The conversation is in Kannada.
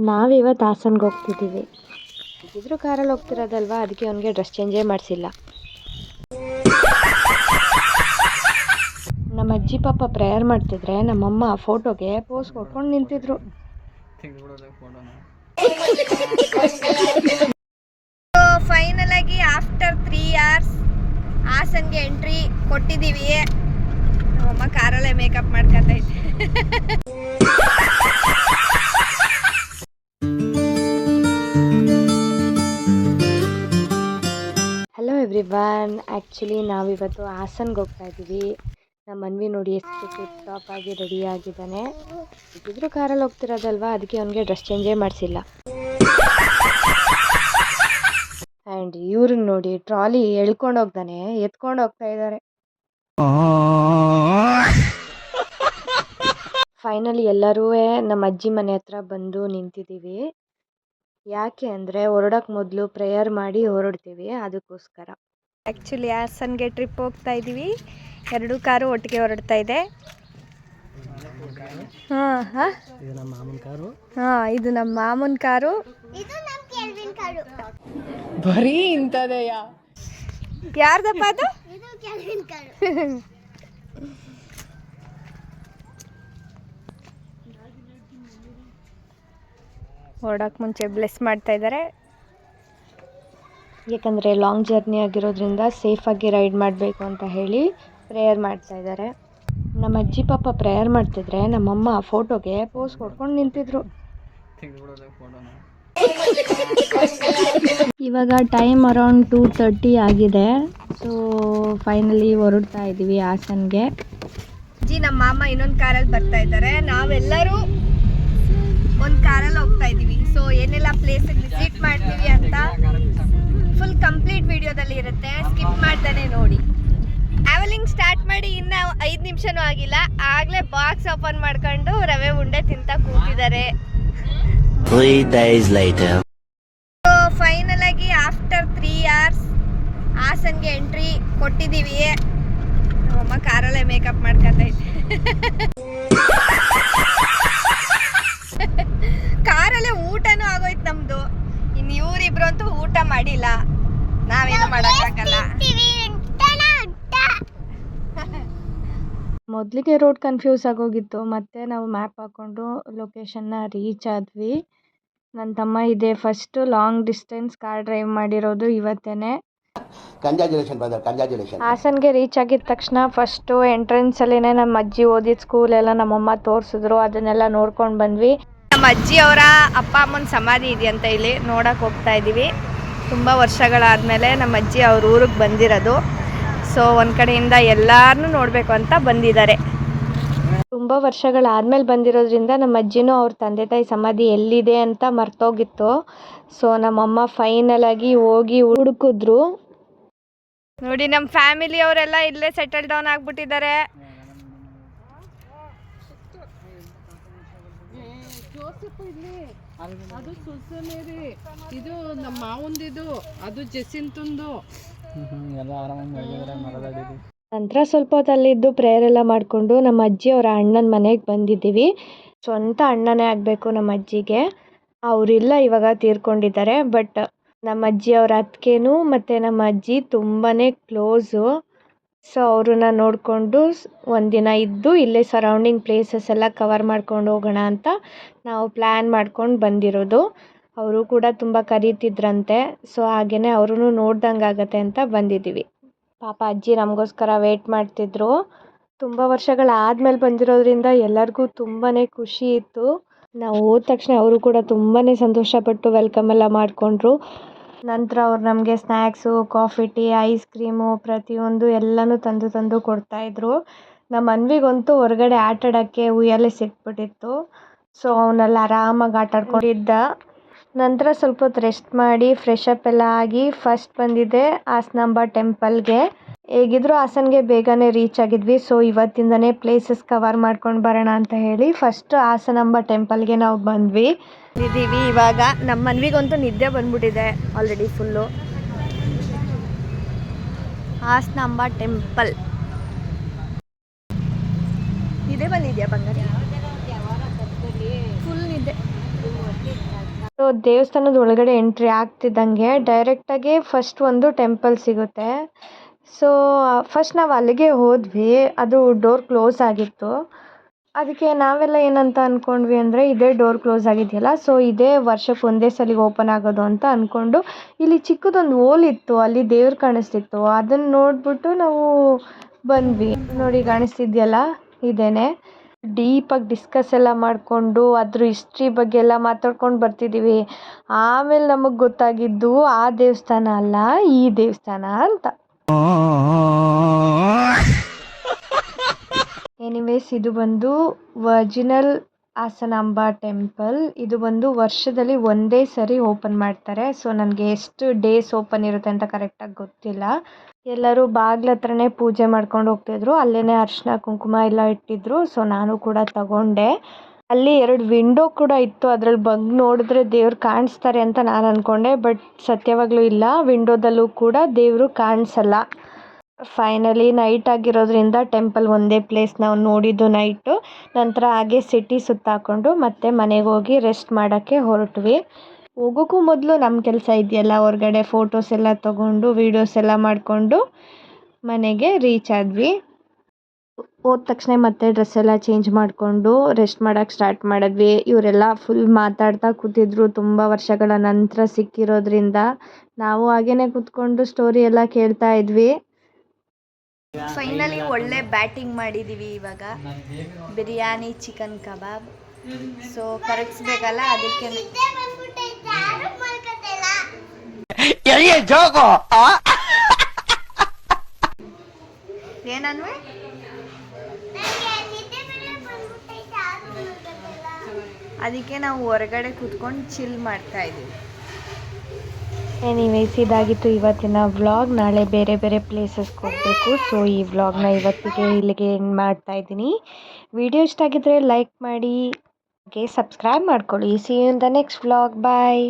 ನಾವಿವತ್ತು ಹಾಸನ್ಗೆ ಹೋಗ್ತಿದ್ದೀವಿ. ಇದ್ರು ಕಾರಲ್ಲಿ ಹೋಗ್ತಿರೋದಲ್ವಾ, ಅದಕ್ಕೆ ಅವನಿಗೆ ಡ್ರೆಸ್ ಚೇಂಜೇ ಮಾಡಿಸಿಲ್ಲ. ನಮ್ಮ ಅಜ್ಜಿ ಪಾಪ ಪ್ರೇಯರ್ ಮಾಡ್ತಿದ್ರೆ ನಮ್ಮಮ್ಮ ಫೋಟೋಗೆ ಪೋಸ್ ಕೊಟ್ಕೊಂಡು ನಿಂತಿದ್ರು. ಫೈನಲ್ ಆಗಿ ಆಫ್ಟರ್ 3 years ಹಾಸನ್ಗೆ ಎಂಟ್ರಿ ಕೊಟ್ಟಿದ್ದೀವಿ. ನಮ್ಮಮ್ಮ ಕಾರಲ್ಲೇ ಮೇಕಪ್ ಮಾಡ್ಕೊತೈತೆ. ಹಲೋ ಎವ್ರಿವನ್, ಆ್ಯಕ್ಚುಲಿ ನಾವಿವತ್ತು ಹಾಸನ್ಗೆ ಹೋಗ್ತಾ ಇದ್ದೀವಿ. ನಮ್ಮ ಮನ್ವಿ ನೋಡಿ ಎಷ್ಟು ಟಿಪ್ ಟಾಪ್ ಆಗಿ ರೆಡಿ ಆಗಿದ್ದಾನೆ. ಇದ್ರು ಕಾರಲ್ಲಿ ಹೋಗ್ತಿರೋದಲ್ವಾ, ಅದಕ್ಕೆ ಅವನಿಗೆ ಡ್ರೆಸ್ ಚೇಂಜೇ ಮಾಡಿಸಿಲ್ಲ. ಆ್ಯಂಡ್ ಇವ್ರನ್ನ ನೋಡಿ ಟ್ರಾಲಿ ಎಳ್ಕೊಂಡು ಹೋಗ್ದಾನೆ, ಎತ್ಕೊಂಡು ಹೋಗ್ತಾ ಇದ್ದಾರೆ. ಫೈನಲಿ ಎಲ್ಲರೂ ನಮ್ಮ ಅಜ್ಜಿ ಮನೆ ಹತ್ರ ಬಂದು ನಿಂತಿದ್ದೀವಿ. ಯಾಕೆ ಅಂದರೆ ಹೊರಡೋಕೆ ಮೊದಲು ಪ್ರೇಯರ್ ಮಾಡಿ ಹೊರಡ್ತೀವಿ, ಅದಕ್ಕೋಸ್ಕರ. ಆ್ಯಕ್ಚುಲಿ ಹಾಸನ್ಗೆ ಟ್ರಿಪ್ ಹೋಗ್ತಾ ಇದ್ದೀವಿ. 2 ಕಾರು ಒಟ್ಟಿಗೆ ಹೊರಡ್ತಾ ಇದೆ. ಇದು ನಮ್ಮ ಮಾಮನ ಕಾರು. ಬರೀ ಇಂಥದೆಯಾ? ಯಾರ್ದಪ್ಪ ಅದು? ಹೊರಡೋಕೆ ಮುಂಚೆ ಬ್ಲೆಸ್ ಮಾಡ್ತಾ ಇದ್ದಾರೆ. ಯಾಕಂದರೆ ಲಾಂಗ್ ಜರ್ನಿ ಆಗಿರೋದ್ರಿಂದ ಸೇಫಾಗಿ ರೈಡ್ ಮಾಡಬೇಕು ಅಂತ ಹೇಳಿ ಪ್ರೇಯರ್ ಮಾಡ್ತಾ ಇದ್ದಾರೆ. ನಮ್ಮ ಅಜ್ಜಿ ಪಾಪ ಪ್ರೇಯರ್ ಮಾಡ್ತಿದ್ರೆ ನಮ್ಮಮ್ಮ ಫೋಟೋಗೆ ಪೋಸ್ ಕೊಟ್ಕೊಂಡು ನಿಂತಿದ್ರು. ಇವಾಗ ಟೈಮ್ ಅರೌಂಡ್ 2:30 ಆಗಿದೆ. ಸೊ ಫೈನಲಿ ಹೊರಡ್ತಾ ಇದ್ದೀವಿ ಹಾಸನ್ಗೆ. ಅಜ್ಜಿ ನಮ್ಮ ಮಾಮ ಇನ್ನೊಂದು ಕಾರಲ್ಲಿ ಬರ್ತಾ ಇದ್ದಾರೆ. ನಾವೆಲ್ಲರೂ ಒಂದು ಕಾರಲ್ಲಿ ಹೋಗ್ತಾ ಇದ್ದೀವಿ. ಸೊ ಏನೆಲ್ಲ ಪ್ಲೇಸಿಗೆ ವಿಸಿಟ್ ಮಾಡ್ತೀವಿ ಅಂತ ಫುಲ್ ಕಂಪ್ಲೀಟ್ ವಿಡಿಯೋದಲ್ಲಿ ಇರುತ್ತೆ, ಸ್ಕಿಪ್ ಮಾಡ್ತಾನೆ ನೋಡಿ. ಟ್ರಾವೆಲಿಂಗ್ ಸ್ಟಾರ್ಟ್ ಮಾಡಿ ಇನ್ನು 5 ನಿಮಿಷನೂ ಆಗಿಲ್ಲ, ಆಗಲೇ ಬಾಕ್ಸ್ ಓಪನ್ ಮಾಡ್ಕೊಂಡು ರವೆ ಉಂಡೆ ತಿಂತ ಕೂತಿದ್ದಾರೆ. 3 days later. ಫೈನಲ್ ಆಗಿ ಆಫ್ಟರ್ 3 years ಹಾಸನ್ಗೆ ಎಂಟ್ರಿ ಕೊಟ್ಟಿದ್ದೀವಿ. ನಮ್ಮಮ್ಮ ಕಾರಲ್ಲೇ ಮೇಕಪ್ ಮಾಡ್ಕೊತೈತೆ. ಕಾರಲ್ಲೇ ಊಟನೂ ಆಗೋಯ್ತು ನಮ್ದು. ಇನ್ನು ಇವರಿಬ್ರು ಅಂತೂ ಊಟ ಮಾಡಿಲ್ಲ, ನಾವೇನು ಮಾಡೋಕ್ಕಾಗಲ್ಲ. ಮೊದಲಿಗೆ ರೋಡ್ ಕನ್ಫ್ಯೂಸ್ ಆಗೋಗಿತ್ತು, ಮತ್ತೆ ನಾವು ಮ್ಯಾಪ್ ಹಾಕ್ಕೊಂಡು ಲೊಕೇಶನ್ನ ರೀಚ್ ಆದ್ವಿ. ನನ್ನ ತಮ್ಮ ಇದೆ first long distance car drive ಮಾಡಿರೋದು ಇವತ್ತೇನೆ. ಹಾಸನ್ಗೆ ರೀಚ್ ಆಗಿದ ತಕ್ಷಣ ಫಸ್ಟು ಎಂಟ್ರೆನ್ಸಲ್ಲೇ ನಮ್ಮ ಅಜ್ಜಿ ಓದಿದ ಸ್ಕೂಲೆಲ್ಲ ನಮ್ಮಮ್ಮ ತೋರಿಸಿದ್ರು, ಅದನ್ನೆಲ್ಲ ನೋಡ್ಕೊಂಡು ಬಂದ್ವಿ. ನಮ್ಮ ಅಜ್ಜಿ ಅವರ ಅಪ್ಪ ಅಮ್ಮನ ಸಮಾಧಿ ಇದೆಯಂತ ಇಲ್ಲಿ ನೋಡಕ್ಕೆ ಹೋಗ್ತಾ ಇದ್ದೀವಿ. ತುಂಬ ವರ್ಷಗಳಾದಮೇಲೆ ನಮ್ಮ ಅಜ್ಜಿ ಅವ್ರ ಊರಿಗೆ ಬಂದಿರೋದು. ಸೊ ಒಂದು ಕಡೆಯಿಂದ ಎಲ್ಲರನ್ನೂ ನೋಡಬೇಕು ಅಂತ ಬಂದಿದ್ದಾರೆ. ತುಂಬ ವರ್ಷಗಳಾದಮೇಲೆ ಬಂದಿರೋದ್ರಿಂದ ನಮ್ಮ ಅಜ್ಜಿನೂ ಅವ್ರ ತಂದೆ ತಾಯಿ ಸಮಾಧಿ ಎಲ್ಲಿದೆ ಅಂತ ಮರ್ತೋಗಿತ್ತು. ಸೊ ನಮ್ಮಮ್ಮ ಫೈನಲ್ ಆಗಿ ಹೋಗಿ ಹುಡುಕಿದ್ರು. ನೋಡಿ ನಮ್ಮ ಫ್ಯಾಮಿಲಿ ಅವರೆಲ್ಲ ಇಲ್ಲೇ ಸೆಟಲ್ ಡೌನ್ ಆಗಿಬಿಟ್ಟಿದ್ದಾರೆ. ಅದು ಸುಸನೇರಿ, ಇದು ನಮ್ಮ ಮಾವಂದಿದು, ಅದು ಜೆಸಿಂತಂದು. ನಂತರ ಸ್ವಲ್ಪ ಹೊತ್ತಲ್ಲಿದ್ದು ಪ್ರೇಯರ್ ಎಲ್ಲ ಮಾಡಿಕೊಂಡು ನಮ್ಮ ಅಜ್ಜಿ ಅವರ ಅಣ್ಣನ ಮನೆಗೆ ಬಂದಿದ್ದೀವಿ. ಸ್ವಂತ ಅಣ್ಣನೇ ಆಗಬೇಕು ನಮ್ಮ ಅಜ್ಜಿಗೆ. ಅವರಿಲ್ಲ, ಇವಾಗ ತೀರ್ಕೊಂಡಿದ್ದಾರೆ. ಬಟ್ ನಮ್ಮ ಅಜ್ಜಿ ಅವರ ಅತ್ತಿಗೆನೂ ಮತ್ತು ನಮ್ಮ ಅಜ್ಜಿ ತುಂಬಾ ಕ್ಲೋಸು. ಸೊ ಅವ್ರನ್ನ ನೋಡಿಕೊಂಡು ಒಂದಿನ ಇದ್ದು ಇಲ್ಲೇ ಸರೌಂಡಿಂಗ್ ಪ್ಲೇಸಸ್ ಎಲ್ಲ ಕವರ್ ಮಾಡ್ಕೊಂಡು ಹೋಗೋಣ ಅಂತ ನಾವು ಪ್ಲ್ಯಾನ್ ಮಾಡ್ಕೊಂಡು ಬಂದಿರೋದು. ಅವರು ಕೂಡ ತುಂಬ ಕರೀತಿದ್ರಂತೆ. ಸೊ ಹಾಗೆಯೇ ಅವ್ರೂ ನೋಡ್ದಂಗೆ ಆಗತ್ತೆ ಅಂತ ಬಂದಿದ್ದೀವಿ. ಪಾಪ ಅಜ್ಜಿ ನಮಗೋಸ್ಕರ ವೆಯ್ಟ್ ಮಾಡ್ತಿದ್ರು. ತುಂಬ ವರ್ಷಗಳಾದಮೇಲೆ ಬಂದಿರೋದ್ರಿಂದ ಎಲ್ಲರಿಗೂ ತುಂಬಾ ಖುಷಿ ಇತ್ತು. ನಾವು ಹೋದ ತಕ್ಷಣ ಅವರು ಕೂಡ ತುಂಬಾ ಸಂತೋಷಪಟ್ಟು ವೆಲ್ಕಮ್ ಎಲ್ಲ ಮಾಡಿಕೊಂಡ್ರು. ನಂತರ ಅವ್ರು ನಮಗೆ snacks, coffee, tea, ice cream ಪ್ರತಿಯೊಂದು ಎಲ್ಲನೂ ತಂದು ಕೊಡ್ತಾಯಿದ್ರು. ನಮ್ಮ ಮನ್ವಿಗಂತೂ ಹೊರಗಡೆ ಆಟಾಡೋಕ್ಕೆ ಉಯ್ಯಾಲೆ ಸಿಕ್ಬಿಟ್ಟಿತ್ತು. ಸೊ ಅವನ್ನೆಲ್ಲ ಆರಾಮಾಗಿ ಆಟಾಡ್ಕೊಂಡಿದ್ದ. ನಂತರ ಸ್ವಲ್ಪ ಹೊತ್ತು ರೆಸ್ಟ್ ಮಾಡಿ ಫ್ರೆಶ್ ಅಪ್ ಎಲ್ಲ ಆಗಿ ಫಸ್ಟ್ ಬಂದಿದ್ದೆ ಹಾಸನಾಂಬ ಟೆಂಪಲ್ಗೆ. ಹೇಗಿದ್ರು ಹಾಸನ್ಗೆ ಬೇಗನೆ ರೀಚ್ ಆಗಿದ್ವಿ. ಸೊ ಇವತ್ತಿಂದನೇ ಪ್ಲೇಸಸ್ ಕವರ್ ಮಾಡ್ಕೊಂಡು ಬರೋಣ ಅಂತ ಹೇಳಿ ಫಸ್ಟ್ ಹಾಸನಾಂಬ ಟೆಂಪಲ್ಗೆ ನಾವು ಬಂದ್ವಿ. ಇವಾಗ ನಮ್ಮ ಮನ್ವಿಗಂತೂ ನಿದ್ದೆ ಬಂದ್ಬಿಟ್ಟಿದೆ ಆಲ್ರೆಡಿ ಫುಲ್ಲು. ಹಾಸನಾಂಬ ಟೆಂಪಲ್ ನಿದ್ದೆ ಬಂದಿದೆಯಾ ಬಂಗಾರಿ? ಫುಲ್ ನಿದ್ದೆ. ಸೊ ದೇವಸ್ಥಾನದ ಒಳಗಡೆ ಎಂಟ್ರಿ ಆಗ್ತಿದ್ದಂಗೆ ಡೈರೆಕ್ಟಾಗಿ ಫಸ್ಟ್ ಒಂದು ಟೆಂಪಲ್ ಸಿಗುತ್ತೆ. ಸೊ ಫಸ್ಟ್ ನಾವು ಅಲ್ಲಿಗೆ ಹೋದ್ವಿ, ಅದು ಡೋರ್ ಕ್ಲೋಸ್ ಆಗಿತ್ತು. ಅದಕ್ಕೆ ನಾವೆಲ್ಲ ಏನಂತ ಅಂದ್ಕೊಂಡ್ವಿ ಅಂದರೆ ಇದೇ ಡೋರ್ ಕ್ಲೋಸ್ ಆಗಿದೆಯಲ್ಲ, ಸೊ ಇದೇ ವರ್ಷಕ್ಕೆ ಒಂದೇ ಸಲ ಓಪನ್ ಆಗೋದು ಅಂತ ಅಂದ್ಕೊಂಡು ಇಲ್ಲಿ ಚಿಕ್ಕದೊಂದು ಹೋಲ್ ಇತ್ತು, ಅಲ್ಲಿ ದೇವ್ರು ಕಾಣಿಸ್ತಿತ್ತು. ಅದನ್ನು ನೋಡಿಬಿಟ್ಟು ನಾವು ಬಂದ್ವಿ. ನೋಡಿ ಕಾಣಿಸ್ತಿದೆಯಲ್ಲ, ಇದೇನೆ. ಡೀಪಾಗಿ ಡಿಸ್ಕಸ್ ಎಲ್ಲ ಮಾಡಿಕೊಂಡು ಅದ್ರ ಹಿಸ್ಟ್ರಿ ಬಗ್ಗೆ ಎಲ್ಲ ಮಾತಾಡ್ಕೊಂಡು ಬರ್ತಿದ್ದೀವಿ. ಆಮೇಲೆ ನಮಗೆ ಗೊತ್ತಾಗಿದ್ದು ಆ ದೇವಸ್ಥಾನ ಅಲ್ಲ, ಈ ದೇವಸ್ಥಾನ ಅಂತ. ಎನಿವೇಸ್, ಇದು ಬಂದು ವರ್ಜಿನಲ್ ಹಾಸನಾಂಬ ಟೆಂಪಲ್. ಇದು ಬಂದು ವರ್ಷದಲ್ಲಿ ಒಂದೇ ಸರಿ ಓಪನ್ ಮಾಡ್ತಾರೆ. ಸೊ ನನಗೆ ಎಷ್ಟು ಡೇಸ್ ಓಪನ್ ಇರುತ್ತೆ ಅಂತ ಕರೆಕ್ಟಾಗಿ ಗೊತ್ತಿಲ್ಲ. ಎಲ್ಲರೂ ಬಾಗ್ಲ ಹತ್ರನೇ ಪೂಜೆ ಮಾಡ್ಕೊಂಡು ಹೋಗ್ತಿದ್ರು, ಅಲ್ಲೇ ಅರಿಶಿನ ಕುಂಕುಮ ಎಲ್ಲ ಇಟ್ಟಿದ್ರು. ಸೊ ನಾನು ಕೂಡ ತಗೊಂಡೆ. ಅಲ್ಲಿ 2 ವಿಂಡೋ ಕೂಡ ಇತ್ತು, ಅದ್ರಲ್ಲಿ ನೋಡಿದ್ರೆ ದೇವ್ರು ಕಾಣಿಸ್ತಾರೆ ಅಂತ ನಾನು ಅಂದ್ಕೊಂಡೆ, ಬಟ್ ಸತ್ಯವಾಗ್ಲೂ ಇಲ್ಲ, ವಿಂಡೋದಲ್ಲೂ ಕೂಡ ದೇವರು ಕಾಣಿಸಲ್ಲ. ಫೈನಲಿ ನೈಟ್ ಆಗಿರೋದ್ರಿಂದ ಟೆಂಪಲ್ ಒಂದೇ ಪ್ಲೇಸ್ ನಾವು ನೋಡಿದ್ದು ನೈಟು. ನಂತರ ಹಾಗೆ ಸಿಟಿ ಸುತ್ತಾಕೊಂಡು ಮತ್ತೆ ಮನೆಗೆ ಹೋಗಿ ರೆಸ್ಟ್ ಮಾಡೋಕ್ಕೆ ಹೊರಟ್ವಿ. ಹೋಗೋಕ್ಕೂ ಮೊದಲು ನಮ್ಮ ಕೆಲಸ ಇದೆಯಲ್ಲ, ಹೊರಗಡೆ ಫೋಟೋಸ್ ಎಲ್ಲ ತೊಗೊಂಡು ವೀಡಿಯೋಸ್ ಎಲ್ಲ ಮಾಡಿಕೊಂಡು ಮನೆಗೆ ರೀಚ್ ಆದ್ವಿ. ಹೋದ ತಕ್ಷಣ ಮತ್ತೆ ಡ್ರೆಸ್ ಎಲ್ಲ ಚೇಂಜ್ ಮಾಡಿಕೊಂಡು ರೆಸ್ಟ್ ಮಾಡೋಕ್ಕೆ ಸ್ಟಾರ್ಟ್ ಮಾಡಿದ್ವಿ. ಇವರೆಲ್ಲ ಫುಲ್ ಮಾತಾಡ್ತಾ ಕೂತಿದ್ರು, ತುಂಬ ವರ್ಷಗಳ ನಂತರ ಸಿಕ್ಕಿರೋದ್ರಿಂದ. ನಾವು ಹಾಗೇನೆ ಕೂತ್ಕೊಂಡು ಸ್ಟೋರಿ ಎಲ್ಲ ಕೇಳ್ತಾ ಇದ್ವಿ. ಫೈನಲಿ ಒಳ್ಳೆ ಬ್ಯಾಟಿಂಗ್ ಮಾಡಿದ್ದೀವಿ ಇವಾಗ. ಬಿರಿಯಾನಿ, ಚಿಕನ್ ಕಬಾಬ್. ಸೊ ಕರಗಿಸ್ಬೇಕಲ್ಲ, ಅದಕ್ಕೆ ಏನನ್ವೆ ಅದಕ್ಕೆ ನಾವು ಹೊರಗಡೆ ಕೂತ್ಕೊಂಡು ಚಿಲ್ ಮಾಡ್ತಾ ಇದ್ದೀವಿ. ಎನಿವೇಸ್, ಇದಾಗಿತ್ತು ಇವತ್ತಿನ ವ್ಲಾಗ್. ನಾಳೆ ಬೇರೆ ಬೇರೆ ಪ್ಲೇಸಸ್ಗೆ ಹೋಗಬೇಕು. ಸೊ ಈ ವ್ಲಾಗ್ನ ಇವತ್ತಿಗೆ ಇಲ್ಲಿಗೆ ಎಂಡ್ ಮಾಡ್ತಾ ಇದ್ದೀನಿ. ವಿಡಿಯೋ ಇಷ್ಟ ಆಗಿದ್ರೆ ಲೈಕ್ ಮಾಡಿ, ಹಾಗೆ ಸಬ್ಸ್ಕ್ರೈಬ್ ಮಾಡ್ಕೊಳ್ಳಿ. See you in the next vlog. Bye.